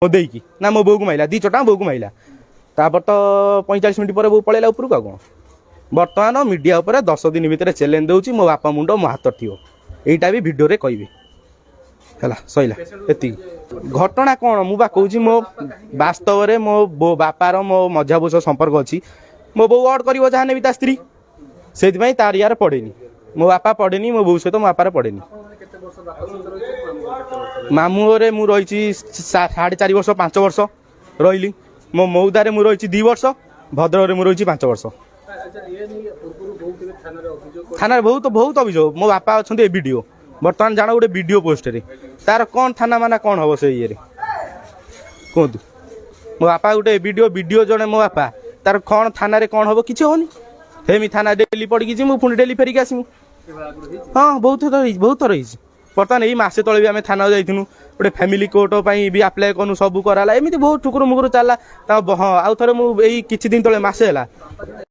मो देकी ना मो बो को माइला 2 चटा बो को माइला तापर तो 45 मिनिट पर बो पळेला ऊपर को कोन वर्तमान मीडिया उपर 10 दिन भितर चैलेंज दउची मो बापा मुंडो मो हाथ थियो एटा भी वीडियो रे कहबी हला सइला एती घटना कोन मु बा कहूची मो वास्तव रे मो बापार मो मझा बोस संपर्क अछि मो बो वर्ड करिवो जहाने भी ता स्त्री सेति भाई तार यार पड़ेनी मो बापा पड़ेनी मो बो सहित मो बापार पड़ेनी मामू रे मु रही 4.5 वर्ष 5 वर्ष रही मो मौदारे मु रही 2 वर्ष भद्र रे मु रही 5 वर्ष थाना बहुत बहुत अभियोग मो बापा अच्छा वीडियो बर्तमान जान गोटे वीडियो पोस्ट रे तार कौन थाना माना कौन हम से ये कहतु मो बापा गोटे वीडियो जड़े मो बापा तार कौन थाना रे कौन हम किसी होनी हेमी थाना डेली पड़ी जी मुझे डेली फेरिक आसमु हाँ बहुत रही बर्तमान यही मसे तले भी आम थाना जाइनु गोटे फैमिली कोर्ट भी आप्लाय कनु सब कराला एमती बहुत ठुकुर मुकुर चलला हाँ आउ थे मुझे किछि दिन तले मसे है